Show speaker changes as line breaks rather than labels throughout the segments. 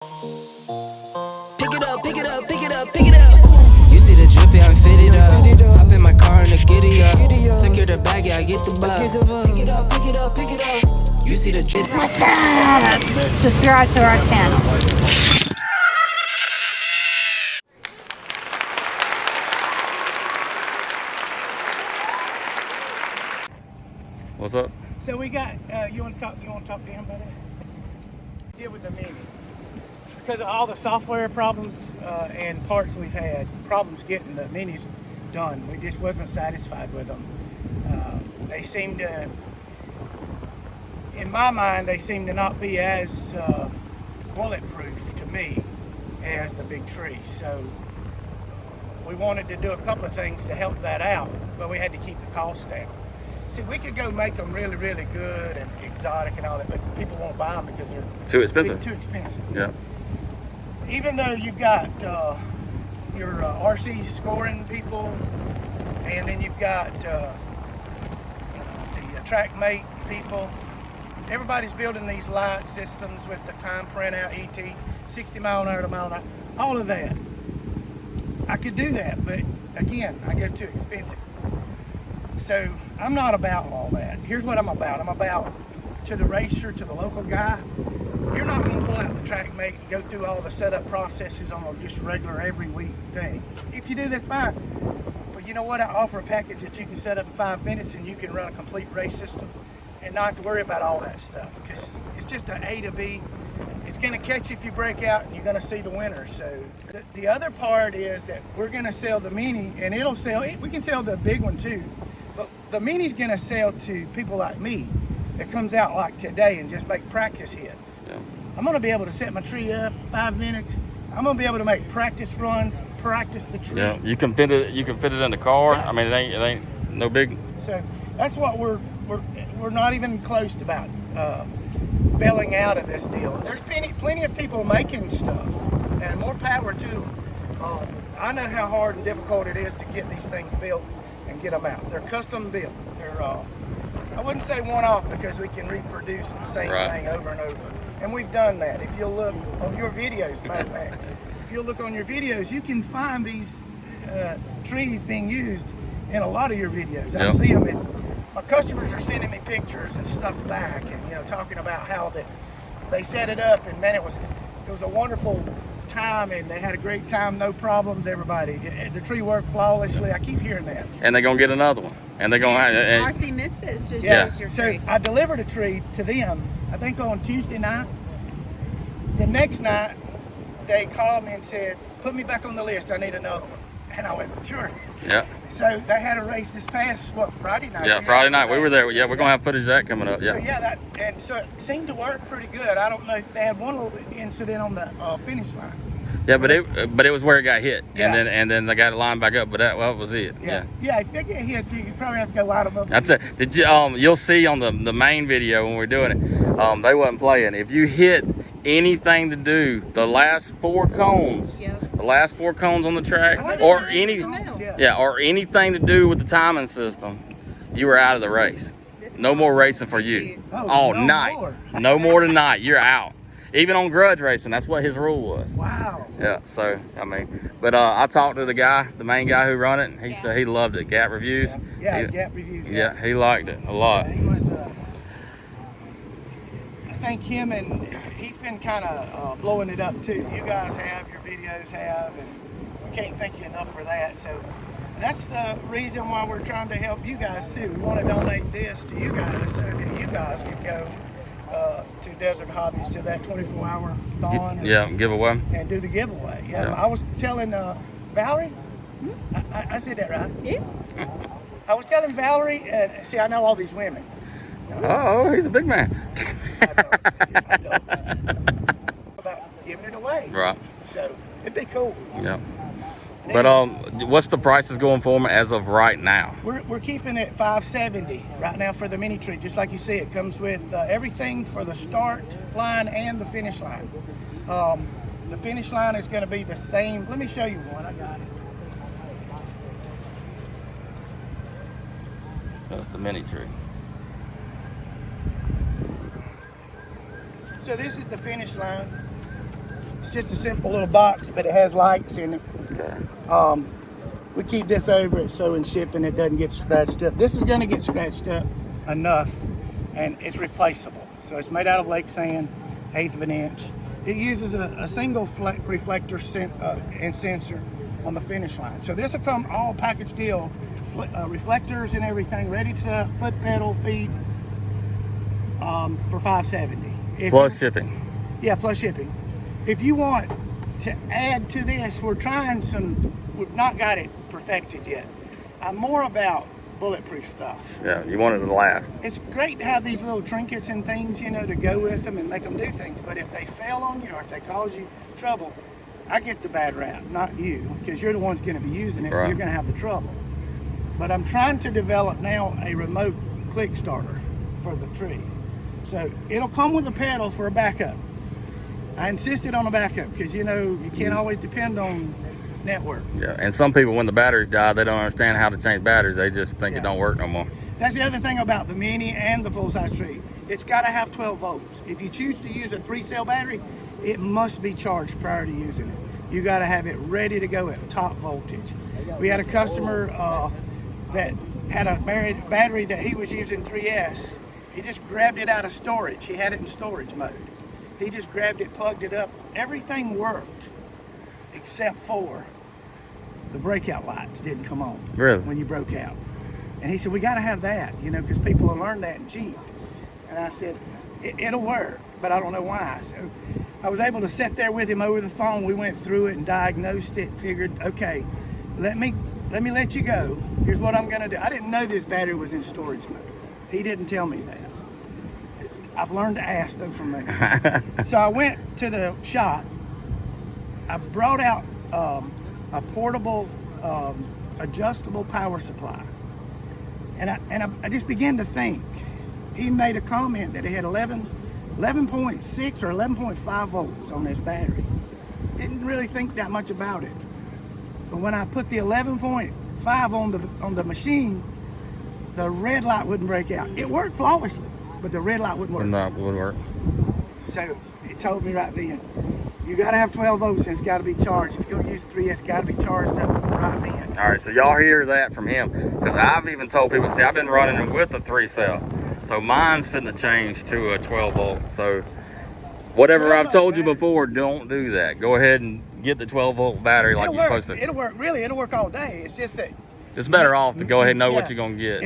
Pick it up, pick it up, pick it up, pick it up. You see the drippy, I'm fitted up. Hop in my car and the giddy up. Secure the bag, yeah, I get the bus. Pick it up, pick it up, pick it up. You see the drip.
What's up? Subscribe to our channel.
What's up?
So we got, you want to talk to him about it? Deal with the Mini. Because of all the software problems and parts we've had, problems getting the Minis done, we just wasn't satisfied with them. They seem to, in my mind, they seem to not be as bulletproof to me as the big tree. So we wanted to do a couple of things to help that out, but we had to keep the cost down. See, we could go make them really, really good and exotic and all that, but people won't buy them because they're
Too expensive.
too expensive.
Yeah.
Even though you've got your RC scoring people, and then you've got the track mate people, everybody's building these light systems with the time printout, ET, 60 mile an hour to mile an hour, all of that. I could do that, but again, I go too expensive. So I'm not about all that. Here's what I'm about. I'm about, to the racer, to the local guy, you're not going to pull out the track mate and go through all the setup processes on a just regular every week thing. If you do, that's fine. But you know what? I offer a package that you can set up in 5 minutes and you can run a complete race system and not have to worry about all that stuff, because it's just an A to B. It's going to catch you if you break out, and you're going to see the winner. So the other part is that we're going to sell the Mini, and it'll sell. We can sell the big one too. But the Mini's gonna sell to people like me that comes out like today and just make practice hits.
Yeah.
I'm gonna be able to set my tree up 5 minutes. I'm gonna be able to make practice runs, practice the tree.
Yeah. You can fit it. You can fit it in the car.
Yeah.
I mean, it ain't no big.
So that's what we're not even close to about bailing out of this deal. There's plenty of people making stuff, and more power to them. I know how hard and difficult it is to get these things built and get them out. They're custom built. They're I wouldn't say one-off, because we can reproduce the same thing over and over. And we've done that. If you'll look on your videos, matter of fact, if you'll look on your videos, you can find these trees being used in a lot of your videos. I see them. My customers are sending me pictures and stuff back, and talking about how that they set it up, and man, it was a wonderful time, and they had a great time, no problems, everybody. The tree worked flawlessly. I keep hearing that.
And they're gonna get another one. And they're gonna have
RC Misfits just
Yeah.
your
So
tree.
I delivered a tree to them, I think on Tuesday night. The next night, they called me and said, put me back on the list, I need another one. And I went, sure.
Yeah.
So they had a race this past, Friday night?
Yeah, Friday night. We were there. Yeah, we're gonna have footage of that coming up.
So
Yeah.
so it seemed to work pretty good. I don't know if they had one little incident on the finish line.
Yeah, but it was where it got hit,
Yeah.
and then they got it lined back up. But that was it. Yeah.
Yeah, if they get hit, you probably have to go line them up.
That's it. Did you you'll see on the main video when we're doing it, they wasn't playing. If you hit anything to do the last 4 cones, the last 4 cones on the track, or or anything to do with the timing system, you were out of the race. No more racing for you.
Oh, no
night.
more.
No more tonight. You're out. Even on grudge racing, that's what his rule was.
Wow.
Yeah, so, I mean, but I talked to the guy, the main guy who run it, and he said he loved it. Gap Reviews.
Yeah, Gap Reviews.
Yeah, he liked it a lot.
He was, I think him, and he's been kind of blowing it up too. You guys have, your videos have, and we can't thank you enough for that. So that's the reason why we're trying to help you guys too. We want to donate this to you guys so that you guys can go to Desert Hobbies, to that 24-hour thon.
Giveaway.
And do the giveaway.
Yeah.
I was telling Valerie, I said that right?
Yeah.
I was telling Valerie, see, I know all these women.
Oh, he's a big man.
About giving it away.
Right.
So it'd be cool.
Yeah. But what's the prices going for them as of right now?
We're keeping it $570 right now for the mini tree. Just like you see, it comes with everything for the start line and the finish line. The finish line is going to be the same. Let me show you one. I got it.
That's the mini tree.
So this is the finish line. It's just a simple little box, but it has lights in it.
Okay.
We keep this over it so in shipping it doesn't get scratched up. This is going to get scratched up enough, and it's replaceable. So it's made out of lake sand, 1/8 of an inch. It uses a single reflector and sensor on the finish line. So this will come all package deal, reflectors and everything, ready to foot pedal, feet, for $570.
Plus shipping.
Yeah, plus shipping. If you want to add to this, we've not got it perfected yet. I'm more about bulletproof stuff.
Yeah, you want it to last.
It's great to have these little trinkets and things, you know, to go with them and make them do things. But if they fail on you or if they cause you trouble, I get the bad rap, not you, because you're the one's going to be using it.
Right.
You're going to have the trouble. But I'm trying to develop now a remote click starter for the tree. So it'll come with a pedal for a backup. I insisted on a backup because, you know, you can't always depend on network.
Yeah, and some people, when the batteries die, they don't understand how to change batteries. They just think it don't work no more.
That's the other thing about the Mini and the full-size tree. It's got to have 12 volts. If you choose to use a 3-cell battery, it must be charged prior to using it. You got to have it ready to go at top voltage. We had a customer that had a battery that he was using 3S. He just grabbed it out of storage. He had it in storage mode. He just grabbed it, plugged it up. Everything worked except for the breakout lights didn't come on.
Really?
When you broke out. And he said, we got to have that, you know, because people will learn that in Jeep. And I said, it'll work, but I don't know why. So I was able to sit there with him over the phone. We went through it and diagnosed it, figured, okay, let me let you go. Here's what I'm going to do. I didn't know this battery was in storage mode. He didn't tell me that. I've learned to ask, though, from there. So I went to the shop. I brought out a portable adjustable power supply. And I just began to think. He made a comment that it had 11.6 or 11.5 volts on this battery. Didn't really think that much about it. But when I put the 11.5 on the machine, the red light wouldn't break out. It worked flawlessly, but the red light wouldn't work.
Not would work.
So it told me right then, you got to have 12 volts and it's got to be charged. If you're going to use 3S, it's got to be charged up right then.
All right, so y'all hear that from him. Because I've even told people, see, I've been running it with a 3-cell. So mine's fitting to change to a 12 volt. So whatever I've told you before, don't do that. Go ahead and get the 12 volt battery like you're supposed to.
It'll work, really, it'll work all day. It's just that
it's better off to go ahead and know what you're going to get.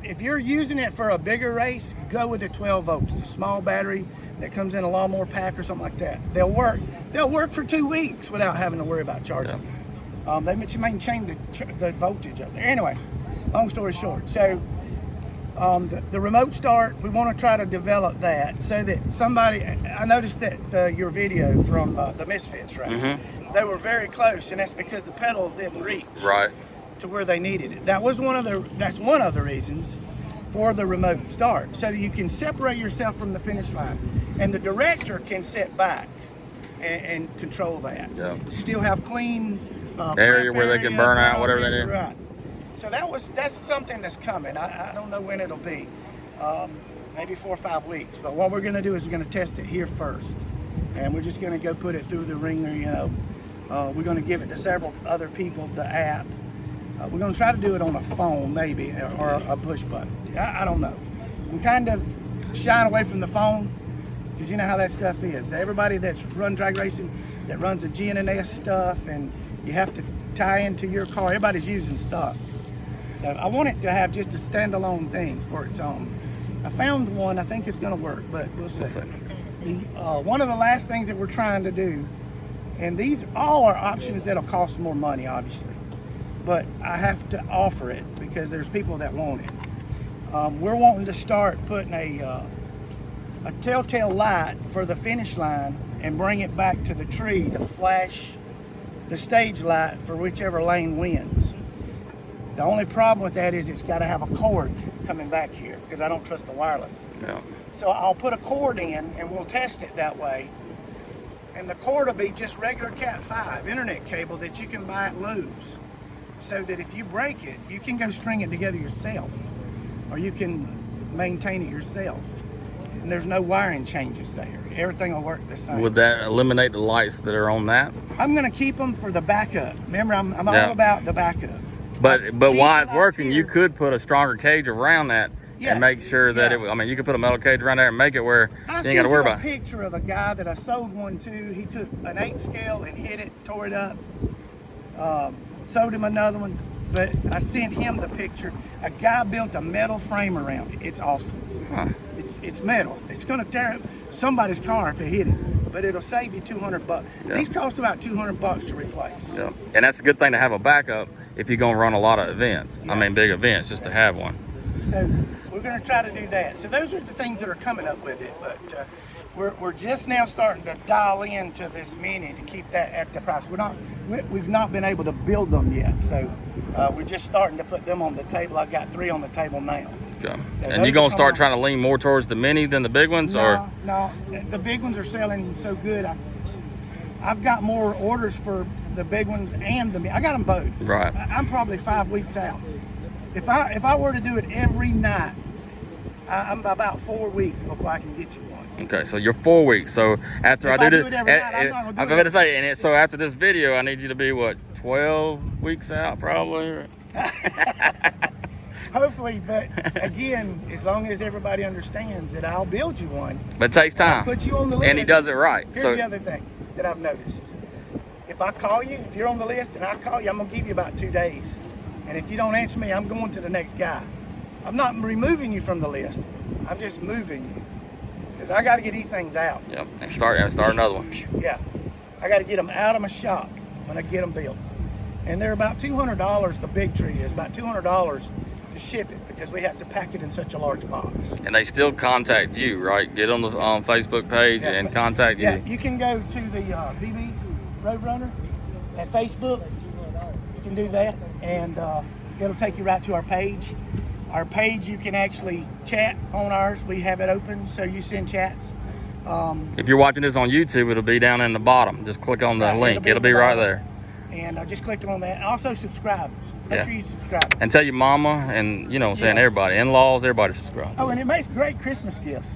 If you're using it for a bigger race, go with the 12 volts, the small battery that comes in a lawnmower pack or something like that. They'll work for 2 weeks without having to worry about charging. Yeah. They maintain the voltage up there. Anyway, long story short, so the remote start, we want to try to develop that so that somebody, I noticed that your video from the Misfits race, they were very close, and that's because the pedal didn't reach to where they needed it. That's one of the reasons for the remote start, so that you can separate yourself from the finish line, and the director can sit back and control that. Yeah. Still have clean
area where they can burn out whatever they do.
Right. So that's something that's coming. I don't know when it'll be. Maybe 4 or 5 weeks. But what we're going to do is we're going to test it here first, and we're just going to go put it through the ringer. You know, we're going to give it to several other people. The app. We're going to try to do it on a phone, maybe, or a push button. I don't know. I'm kind of shying away from the phone because you know how that stuff is. Everybody that's run drag racing, that runs the GNS stuff, and you have to tie into your car. Everybody's using stuff. So I want it to have just a standalone thing for its own. I found one. I think it's going to work, but we'll see. One of the last things that we're trying to do, and these all are options that'll cost more money, obviously, but I have to offer it because there's people that want it. We're wanting to start putting a telltale light for the finish line and bring it back to the tree to flash the stage light for whichever lane wins. The only problem with that is it's got to have a cord coming back here because I don't trust the wireless. Yeah. So I'll put a cord in and we'll test it that way. And the cord will be just regular Cat5 internet cable that you can buy at Lowe's. So that if you break it, you can go string it together yourself, or you can maintain it yourself. and there's no wiring changes there. Everything will work the same.
Would that eliminate the lights that are on that?
I'm going to keep them for the backup. Remember, I'm all about the backup.
But while it's working, you could put a stronger cage around that and make sure that I mean, you could put a metal cage around there and make it where you ain't got to worry about it.
I sent you a picture of a guy that I sold one to. He took an 8 scale and hit it, tore it up. Sold him another one, but I sent him the picture. A guy built a metal frame around it. It's awesome.
Huh.
It's metal. It's going to tear up somebody's car if it hit it, but it'll save you $200.
Yeah.
These cost about $200 to replace.
Yeah. And that's a good thing to have a backup if you're going to run a lot of events.
Yeah.
I mean, big events, just to have one.
So we're going to try to do that. So those are the things that are coming up with it, but we're just now starting to dial into this Mini to keep that at the price. We've not been able to build them yet, so we're just starting to put them on the table. I've got 3 on the table now.
Okay.
So
and you're going to start trying to lean more towards the Mini than the big ones?
No, the big ones are selling so good. I've got more orders for the big ones and the Mini. I got them both.
Right.
I'm probably 5 weeks out. If I were to do it every night, I'm about 4 weeks before I can get you one.
Okay, so you're 4 weeks. So after I do
it every night, I'm
I'm going to say, so after this video, I need you to be what, 12 weeks out probably?
Hopefully, but again, as long as everybody understands that I'll build you one.
But it takes time.
I'll put you on the list.
And he does it right.
Here's the other thing that I've noticed. If I call you, if you're on the list and I call you, I'm going to give you about 2 days. And if you don't answer me, I'm going to the next guy. I'm not removing you from the list. I'm just moving you. Because I got to get these things out.
Yep, and start another one.
Yeah. I got to get them out of my shop when I get them built. And they're about $200, the big tree is about $200 to ship it because we have to pack it in such a large box.
And they still contact you, right? Get on the Facebook page and contact you.
Yeah, you can go to the BB Roadrunner at Facebook. You can do that, and it'll take you right to our page. Our page, you can actually chat on ours. We have it open, so you send chats.
If you're watching this on YouTube, it'll be down in the bottom. Just click on the link. It'll be right there.
And just click on that. Also subscribe. Make sure you subscribe.
And tell your mama and, you know what I'm saying, everybody, in-laws, everybody subscribe.
Oh, and it makes great Christmas gifts.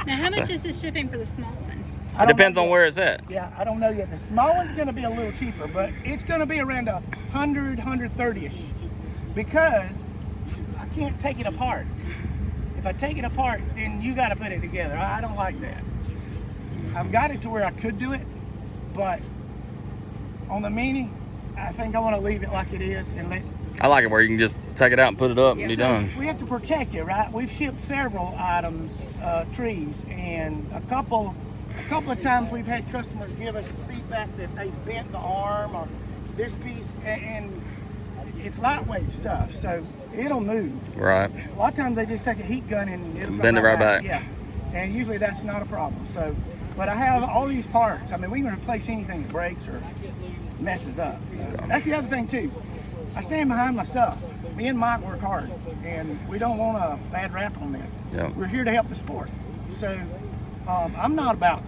Now, how much is the shipping for the small one?
It depends on where it's at.
Yeah, I don't know yet. The small one's going to be a little cheaper, but it's going to be around 100, 130-ish because I can't take it apart. If I take it apart, then you got to put it together. I don't like that. I've got it to where I could do it, but on the Mini, I think I want to leave it like it is and let.
I like it where you can just take it out and put it up and be done.
We have to protect it, right? We've shipped several items, trees, and a couple of times we've had customers give us feedback that they've bent the arm or this piece, and it's lightweight stuff, so it'll move.
Right.
A lot of times they just take a heat gun and it'll
bend it right back.
Yeah, and usually that's not a problem. So, but I have all these parts. I mean, we can replace anything that breaks or messes up. So that's the other thing too. I stand behind my stuff. Me and Mike work hard, and we don't want a bad rap on this.
Yeah.
We're here to help the sport. So I'm not about.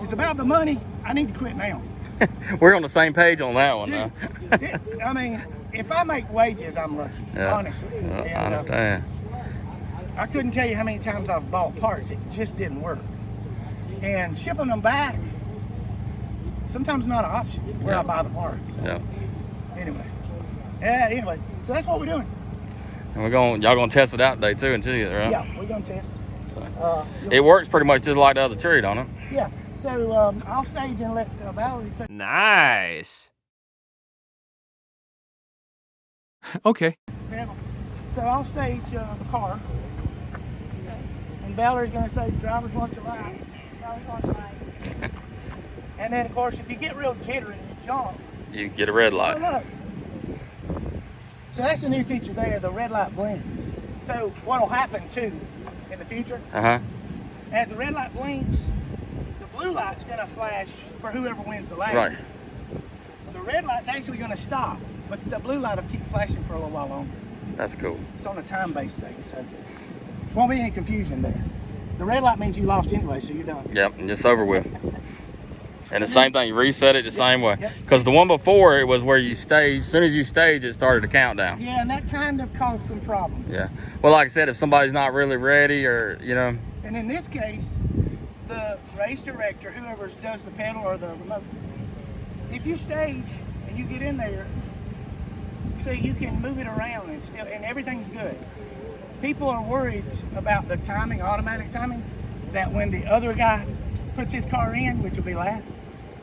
It's about the money. I need to quit now.
We're on the same page on that one.
Dude, I mean, if I make wages, I'm lucky. Honestly.
I understand.
I couldn't tell you how many times I've bought parts. It just didn't work. And shipping them back, sometimes not an option where I buy the parts. So. Anyway, so that's what we're doing.
And y'all gonna test it out today too, until you, right?
Yeah, we're gonna test.
So, it works pretty much just like the other tree, don't it?
Yeah. So I'll stage and let Valerie take.
Nice. Okay.
So I'll stage the car, and Valerie's gonna say, "Drivers watch your light." Drivers watch your light. And then, of course, if you get real jittery and you jump,
You get a red light.
look. So that's the new feature there, the red light blinks. So what'll happen too in the future, as the red light blinks, the blue light's gonna flash for whoever wins the last.
Right.
The red light's actually gonna stop, but the blue light will keep flashing for a little while longer.
That's cool.
It's on a time-based thing, so won't be any confusion there. The red light means you lost anyway, so you're done.
Yep, and it's over with. And the same thing, you reset it the same way.
Yep.
Because the one before, it was where you stage. As soon as you stage, it started to count down.
Yeah, and that kind of caused some problems.
Yeah. Well, like I said, if somebody's not really ready, or you know.
And in this case, the race director, whoever does the pedal or the remote, if you stage and you get in there, so you can move it around and everything's good. People are worried about the timing, automatic timing, that when the other guy puts his car in, which will be last,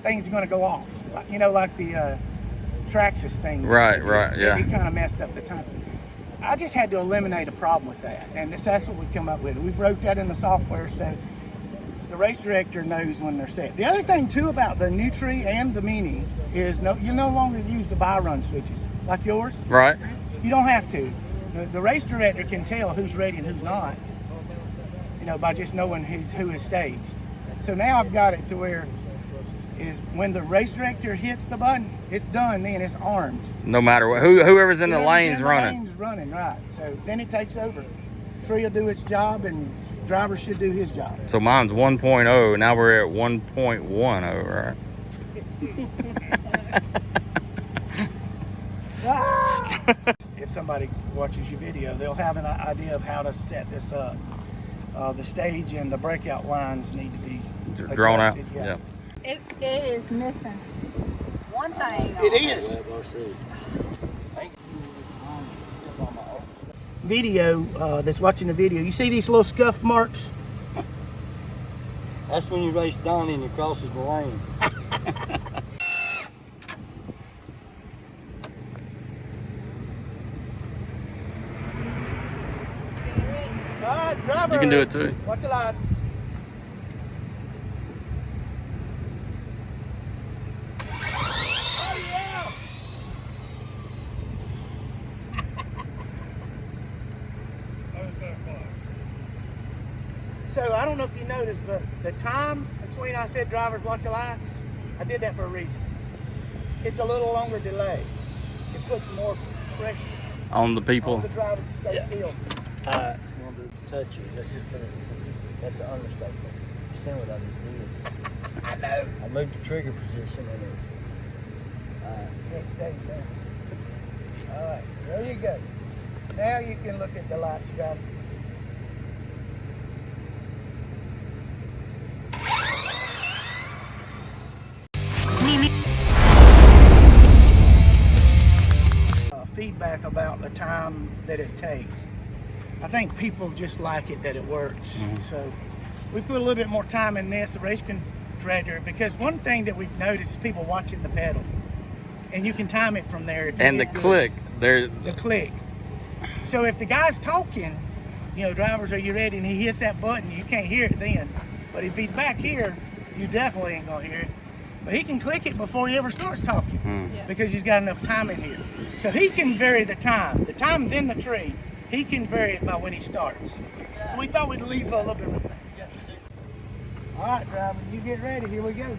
things are going to go off. Like, you know, like the Traxxas thing.
Right, yeah.
He kind of messed up the timing. I just had to eliminate a problem with that, and that's what we've come up with. We've wrote that in the software so the race director knows when they're set. The other thing too about the new Tree and the Mini is you no longer use the by run switches like yours.
Right.
You don't have to. The race director can tell who's ready and who's not, you know, by just knowing who is staged. So now I've got it to where is when the race director hits the button, it's done. Then it's armed.
No matter what, whoever's in the lane's running.
Lane's running, right? So then it takes over. Tree will do its job, and driver should do his job.
So mine's 1.0. Now we're at 1.10, right?
If somebody watches your video, they'll have an idea of how to set this up. The stage and the breakout lines need to be
Drawn out.
adjusted,
Yeah.
It is missing one thing.
It is.
Webb RC.
Video, that's watching the video, you see these little scuff marks?
That's when you race Donnie and he crosses the lane.
All right, driver.
You can do it too.
Watch the lights. Oh, yeah. So I don't know if you noticed, but the time between I said drivers watch the lights, I did that for a reason. It's a little longer delay. It puts more pressure
On the people.
on the drivers to stay still.
I want to touch you. Let's just put it. That's an understatement. You see what I just did?
I know.
I moved the trigger position and it's.
Can't stay down. All right, there you go. Now you can look at the lights, driver. Feedback about the time that it takes. I think people just like it that it works. So we put a little bit more time in this, the race director, because one thing that we've noticed is people watching the pedal, and you can time it from there. If you
And the
get good.
click. There.
The click. So if the guy's talking, you know, drivers, are you ready? And he hits that button, you can't hear it then. But if he's back here, you definitely ain't gonna hear it. But he can click it before he ever starts talking because he's got enough time in here. So he can vary the time. The time's in the tree. He can vary it by when he starts. So we thought we'd leave a little bit of that. All right, driver, you get ready. Here we go.